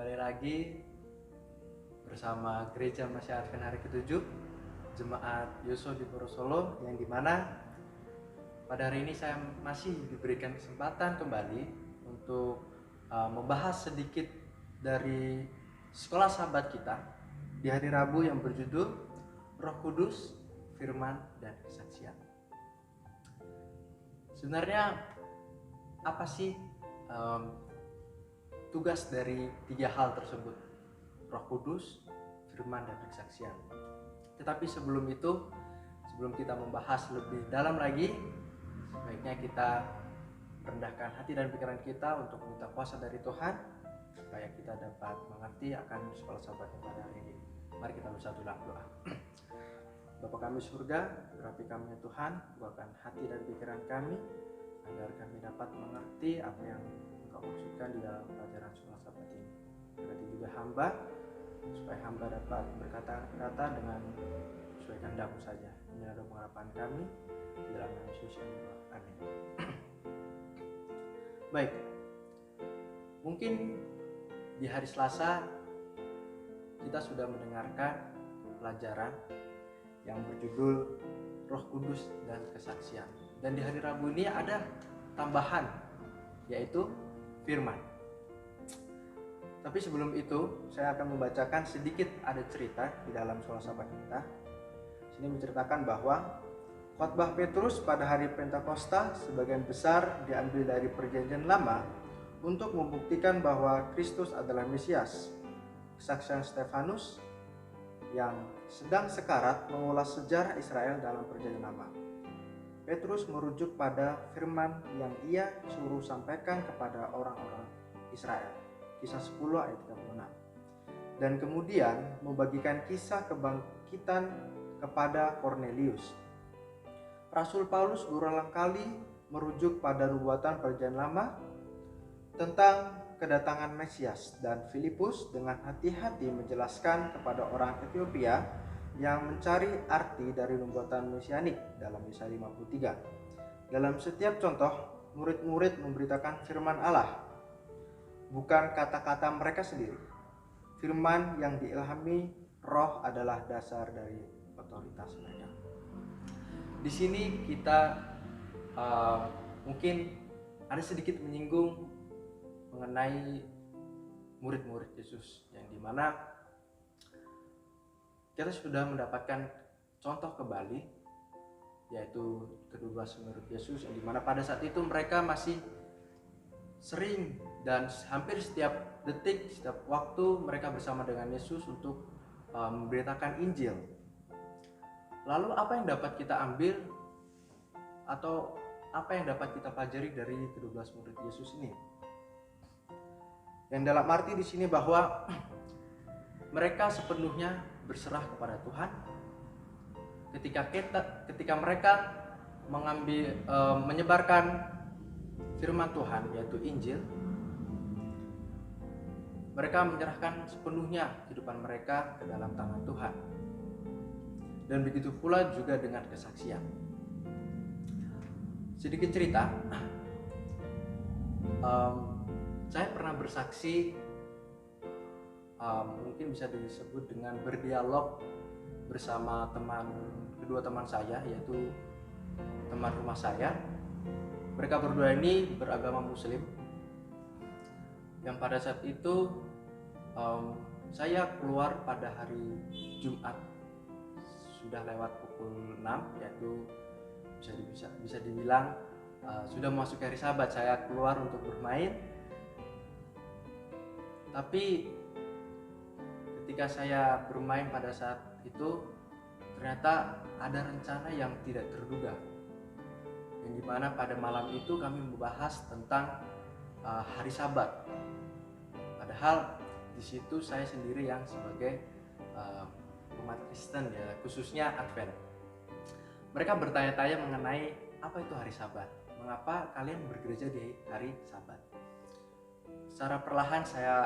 Kembali lagi bersama Gereja Masih Advent hari ke-7 Jemaat Yoso di Solo, yang dimana pada hari ini saya masih diberikan kesempatan kembali untuk membahas sedikit dari sekolah sahabat kita di hari Rabu yang berjudul Roh Kudus, Firman, dan Kesaksian. Sebenarnya apa sih tugas dari tiga hal tersebut? Roh Kudus, Firman, dan Kesaksian. Tetapi sebelum kita membahas lebih dalam lagi, sebaiknya kita rendahkan hati dan pikiran kita untuk minta kuasa dari Tuhan supaya kita dapat mengerti akan sekolah sahabatnya pada hari ini. Mari kita bersatu dalam doa. Bapa kami surga, urapi kami Tuhan, bukakan hati dan pikiran kami agar kami dapat mengerti apa yang Engkau maksudkan di dalam pelajaran sekolah sahabat ini. Berarti juga hamba, supaya hamba dapat berkata-kata dengan sesuai kehendak-Mu saja. Ini adalah pengharapan kami di dalam nama Yesus yang berdoa. Amin. Baik, mungkin di hari Selasa kita sudah mendengarkan pelajaran yang berjudul Roh Kudus dan Kesaksian. Dan di hari Rabu ini ada tambahan, yaitu Firman. Tapi sebelum itu, saya akan membacakan sedikit ada cerita di dalam sekolah sahabat kita. Sini menceritakan bahwa khotbah Petrus pada hari Pentakosta sebagian besar diambil dari Perjanjian Lama untuk membuktikan bahwa Kristus adalah Mesias. Kesaksian Stefanus yang sedang sekarat mengulas sejarah Israel dalam Perjanjian Lama. Petrus merujuk pada firman yang ia suruh sampaikan kepada orang-orang Israel. Kisah 10 ayat 36. Dan kemudian membagikan kisah kebangkitan kepada Kornelius. Rasul Paulus berulang kali merujuk pada nubuatan Perjanjian Lama tentang kedatangan Mesias, dan Filipus dengan hati-hati menjelaskan kepada orang Ethiopia yang mencari arti dari nubuatan mesianik dalam Yesaya 53. Dalam setiap contoh, murid-murid memberitakan firman Allah, bukan kata-kata mereka sendiri. Firman yang diilhami Roh adalah dasar dari otoritas mereka. Di sini kita mungkin ada sedikit menyinggung mengenai murid-murid Yesus, yang dimana kita sudah mendapatkan contoh kembali, yaitu kedua murid Yesus, yang dimana pada saat itu mereka masih sering dan hampir setiap detik, setiap waktu mereka bersama dengan Yesus untuk memberitakan Injil. Lalu apa yang dapat kita ambil atau apa yang dapat kita pelajari dari kedua murid Yesus ini? Yang dalam arti di sini bahwa mereka sepenuhnya berserah kepada Tuhan. Ketika mereka menyebarkan firman Tuhan, yaitu Injil, mereka menyerahkan sepenuhnya kehidupan mereka ke dalam tangan Tuhan. Dan begitu pula juga dengan kesaksian. Sedikit cerita, saya pernah bersaksi, mungkin bisa disebut dengan berdialog bersama kedua teman saya, yaitu teman rumah saya. Mereka berdua ini beragama Muslim, yang pada saat itu saya keluar pada hari Jumat, sudah lewat pukul 6, yaitu bisa dibilang sudah masuk hari Sabat. Saya keluar untuk bermain. Tapi ketika saya bermain pada saat itu, ternyata ada rencana yang tidak terduga, yang dimana pada malam itu kami membahas tentang hari Sabat. Padahal di situ saya sendiri yang sebagai umat Kristen, ya, khususnya Advent. Mereka bertanya-tanya mengenai apa itu hari Sabat, mengapa kalian bergereja di hari Sabat. Secara perlahan saya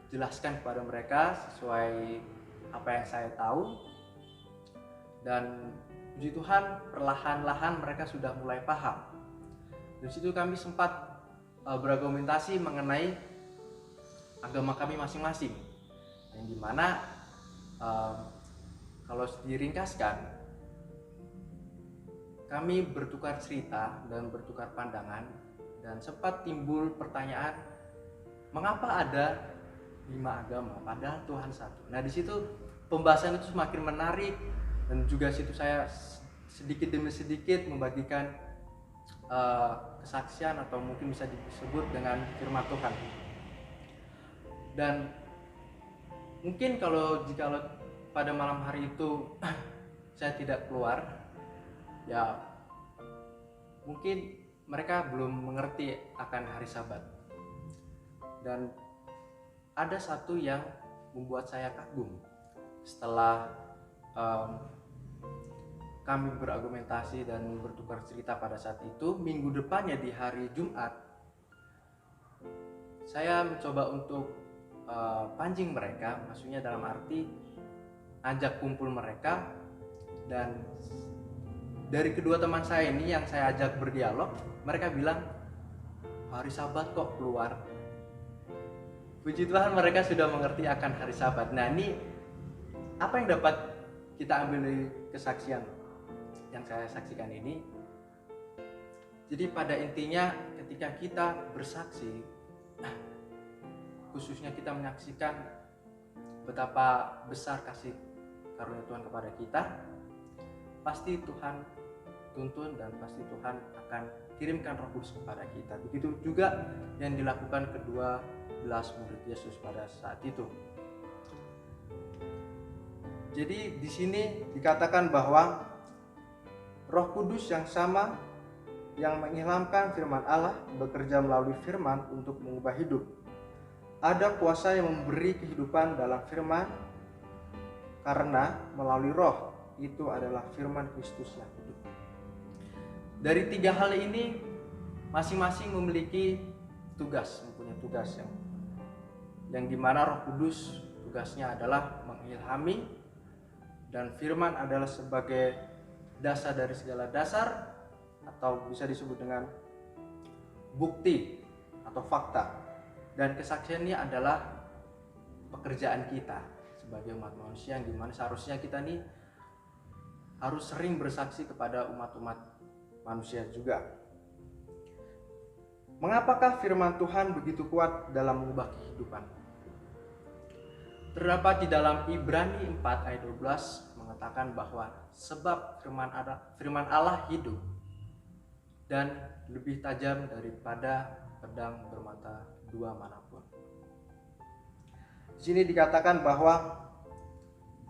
jelaskan kepada mereka sesuai apa yang saya tahu, dan puji Tuhan perlahan-lahan mereka sudah mulai paham. Di situ kami sempat berargumentasi mengenai agama kami masing-masing, yang dimana kalau diringkaskan, kami bertukar cerita dan bertukar pandangan, dan sempat timbul pertanyaan, mengapa ada 5 agama padahal Tuhan satu. Nah, di situ pembahasan itu semakin menarik, dan juga situ saya sedikit demi sedikit membagikan kesaksian atau mungkin bisa disebut dengan firman Tuhan. Dan mungkin jika pada malam hari itu saya tidak keluar, ya mungkin mereka belum mengerti akan hari Sabat. Dan ada satu yang membuat saya kagum setelah kami berargumentasi dan bertukar cerita pada saat itu. Minggu depannya di hari Jumat, saya mencoba untuk pancing mereka, maksudnya dalam arti ajak kumpul mereka, dan dari kedua teman saya ini yang saya ajak berdialog, mereka bilang, hari Sabat kok keluar. Puji Tuhan, mereka sudah mengerti akan hari Sabat. Nah, ini apa yang dapat kita ambil dari kesaksian yang saya saksikan ini? Jadi pada intinya ketika kita bersaksi, khususnya kita menyaksikan betapa besar kasih karunia Tuhan kepada kita, pasti Tuhan tuntun dan pasti Tuhan akan kirimkan Roh Kudus kepada kita. Begitu juga yang dilakukan kedua belas murid Yesus pada saat itu. Jadi di sini dikatakan bahwa Roh Kudus yang sama yang mengilhamkan firman Allah bekerja melalui firman untuk mengubah hidup. Ada kuasa yang memberi kehidupan dalam firman, karena melalui Roh itu adalah firman Kristus yang hidup. Dari 3 hal ini masing-masing memiliki mempunyai tugas yang dimana Roh Kudus tugasnya adalah mengilhami, dan firman adalah sebagai dasar dari segala dasar, atau bisa disebut dengan bukti atau fakta, dan kesaksiannya adalah pekerjaan kita sebagai umat manusia, yang dimana seharusnya kita nih harus sering bersaksi kepada umat-umat manusia juga. Mengapakah firman Tuhan begitu kuat dalam mengubah kehidupan? Terdapat di dalam Ibrani 4 ayat 12 mengatakan bahwa sebab firman Allah hidup dan lebih tajam daripada pedang bermata 2 manapun. Di sini dikatakan bahwa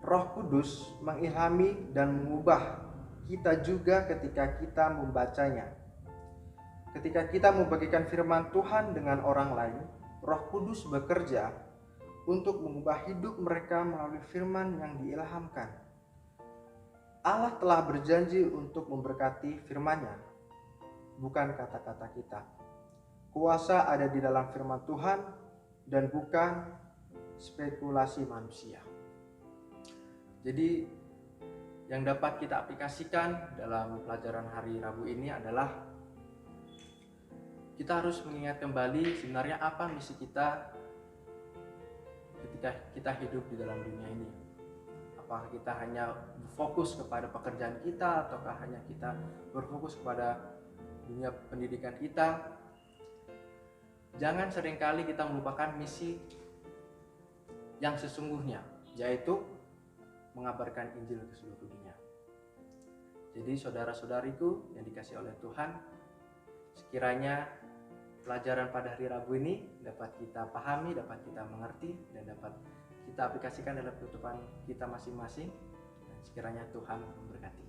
Roh Kudus mengilhami dan mengubah kita juga ketika kita membacanya. Ketika kita membagikan firman Tuhan dengan orang lain, Roh Kudus bekerja untuk mengubah hidup mereka melalui firman yang diilhamkan. Allah telah berjanji untuk memberkati firman-Nya, bukan kata-kata kita. Kuasa ada di dalam firman Tuhan dan bukan spekulasi manusia. Jadi yang dapat kita aplikasikan dalam pelajaran hari Rabu ini adalah kita harus mengingat kembali sebenarnya apa misi kita ketika kita hidup di dalam dunia ini. Apakah kita hanya fokus kepada pekerjaan kita, ataukah hanya kita berfokus kepada dunia pendidikan kita? Jangan seringkali kita melupakan misi yang sesungguhnya, yaitu mengabarkan Injil ke seluruh dunia. Jadi saudara-saudariku yang dikasihi oleh Tuhan, sekiranya pelajaran pada hari Rabu ini dapat kita pahami, dapat kita mengerti, dan dapat kita aplikasikan dalam kehidupan kita masing-masing. Dan sekiranya Tuhan memberkati.